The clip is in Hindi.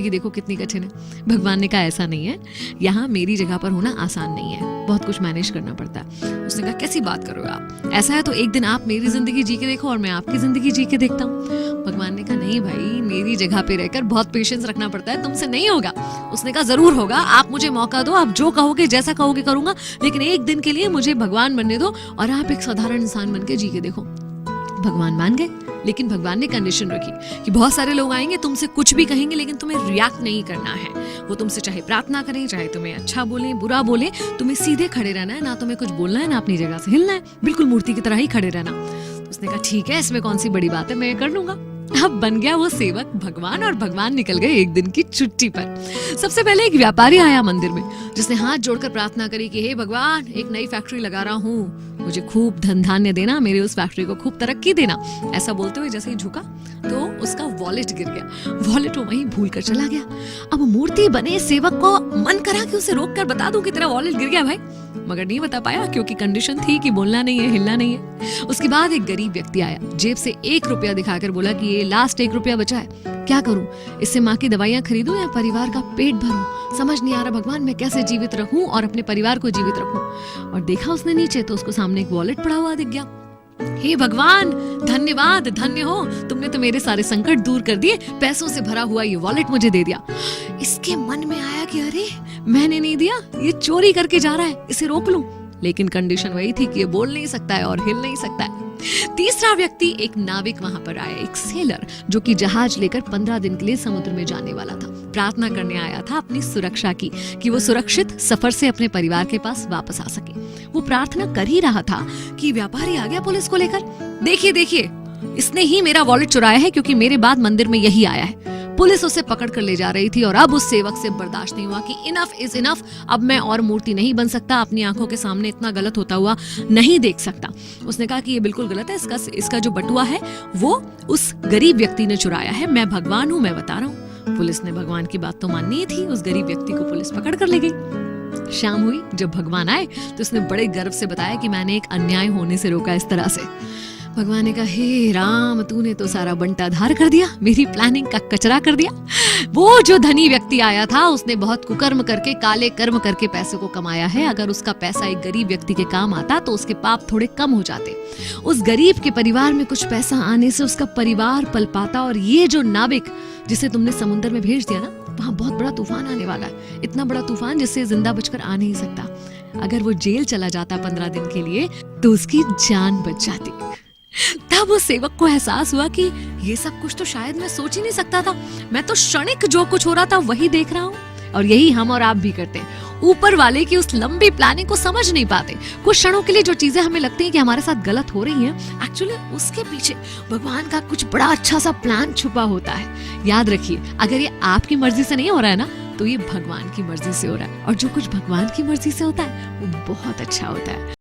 कि देखो कितनी कठिन है। भगवान ने कहा ऐसा नहीं है, यहाँ मेरी जगह पर होना आसान नहीं है, बहुत कुछ मैनेज करना पड़ता है। उसने कहा कैसी बात करोगे आप, ऐसा है तो एक दिन आप मेरी जिंदगी जी के देखो और मैं आपकी जिंदगी जी के देखता हूँ। भगवान ने कहा नहीं भाई, मेरी जगह पे रहकर बहुत पेशेंस रखना पड़ता है, तुमसे नहीं होगा। उसने कहा जरूर होगा, आप मुझे मौका दो, आप जो कहोगे जैसा कहोगे करूंगा, लेकिन एक दिन के लिए मुझे भगवान बनने दो और आप एक साधारण इंसान बन के जी के देखो। भगवान मान गए, लेकिन भगवान ने कंडीशन रखी कि बहुत सारे लोग आएंगे, तुमसे कुछ भी कहेंगे, लेकिन तुम्हें रिएक्ट नहीं करना है। वो तुमसे चाहे प्रार्थना करें, चाहे तुम्हें अच्छा बोले बुरा बोले, तुम्हें सीधे खड़े रहना है, ना तुम्हें कुछ बोलना है, ना अपनी जगह से हिलना है, बिल्कुल मूर्ति की तरह ही खड़े रहना। उसने कहा ठीक है, इसमें कौन सी बड़ी बात है, मैं कर लूंगा। अब बन गया वो सेवक भगवान, और भगवान निकल गए एक दिन की छुट्टी पर। सबसे पहले एक व्यापारी आया मंदिर में, जिसने हाथ जोड़कर प्रार्थना करी कि हे भगवान, एक नई फैक्ट्री लगा रहा हूँ, मुझे खूब धन धान्य देना, मेरे उस फैक्ट्री को खूब तरक्की देना। ऐसा बोलते हुए जैसे ही झुका तो उसका वॉलेट गिर गया, वॉलेट वो वहीं भूल कर चला गया। अब मूर्ति बने सेवक को मन करा कि उसे रोक कर बता दूं कि तेरा वॉलेट गिर गया भाई, मगर नहीं बता पाया क्योंकि कंडीशन थी कि बोलना नहीं है, हिलना नहीं है। उसके बाद एक गरीब व्यक्ति आया, जेब से 1 रुपया दिखाकर बोला कि ये लास्ट 1 रुपया बचा है, क्या करूं, इससे माँ की दवाइयां खरीदूं या परिवार का पेट भरूं, समझ नहीं आ रहा भगवान, मैं कैसे जीवित रहूं और अपने परिवार को जीवित रखूं। और देखा उसने नीचे तो उसको सामने एक वॉलेट पड़ा हुआ दिख गया। हे भगवान, धन्यवाद, धन्य हो, तुमने तो मेरे सारे संकट दूर कर दिए, पैसों से भरा हुआ ये वॉलेट मुझे दे दिया। इसके मन में आया कि अरे मैंने नहीं दिया, ये चोरी करके जा रहा है, इसे रोक लूं। लेकिन कंडीशन वही थी कि ये बोल नहीं सकता है और हिल नहीं सकता है। तीसरा व्यक्ति एक नाविक वहां पर आया, एक सेलर, जो कि जहाज लेकर 15 दिन के लिए समुद्र में जाने वाला था। प्रार्थना करने आया था अपनी सुरक्षा की, कि वो सुरक्षित सफर से अपने परिवार के पास वापस आ सके। वो प्रार्थना कर ही रहा था कि व्यापारी आ गया पुलिस को लेकर। देखिए देखिए, इसने ही मेरा वॉलेट चुराया है, क्योंकि मेरे बाद मंदिर में यही आया है। पुलिस उसे पकड़ कर ले जा रही थी और अब उस सेवक से बर्दाश्त नहीं हुआ कि इनफ इज इनफ, अब मैं और मूर्ति नहीं बन सकता, अपनी आंखों के सामने इतना गलत होता हुआ नहीं देख सकता। उसने कहा कि ये बिल्कुल गलत है, इसका जो बटुआ है वो उस गरीब व्यक्ति ने चुराया है, मैं भगवान हूँ, मैं बता रहा हूँ। पुलिस ने भगवान की बात तो माननी ही थी, उस गरीब व्यक्ति को पुलिस पकड़ कर ले गई। शाम हुई, जब भगवान आए तो उसने बड़े गर्व से बताया कि मैंने एक अन्याय होने से रोका इस तरह से। भगवान ने कहा हे राम, तूने तो सारा बंटाधार कर दिया, मेरी प्लानिंग का कचरा कर दिया। वो जो धनी व्यक्ति आया था, उसने बहुत कुकर्म करके, काले कर्म करके पैसे को कमाया है। अगर उसका पैसा एक गरीब व्यक्ति के काम आता तो उसके पाप थोड़े कम हो जाते। उस गरीब के परिवार में कुछ पैसा आने से उसका परिवार पल पाता। और ये जो नाविक जिसे तुमने समुद्र में भेज दिया ना, वहाँ बहुत बड़ा तूफान आने वाला है, इतना बड़ा तूफान जिससे जिंदा बचकर आ नहीं सकता। अगर वो जेल चला जाता 15 दिन के लिए तो उसकी जान बच जाती। तब उस सेवक को एहसास हुआ कि ये सब कुछ तो शायद मैं सोच ही नहीं सकता था, मैं तो क्षणिक जो कुछ हो रहा था वही देख रहा हूँ। और यही हम और आप भी करते हैं, ऊपर वाले की उस लंबी प्लानिंग को समझ नहीं पाते। कुछ क्षणों के लिए जो चीजें हमें लगती हैं कि हमारे साथ गलत हो रही हैं, एक्चुअली उसके पीछे भगवान का कुछ बड़ा अच्छा सा प्लान छुपा होता है। याद रखिए, अगर ये आपकी मर्जी से नहीं हो रहा है ना, तो ये भगवान की मर्जी से हो रहा है, और जो कुछ भगवान की मर्जी से होता है वो बहुत अच्छा होता है।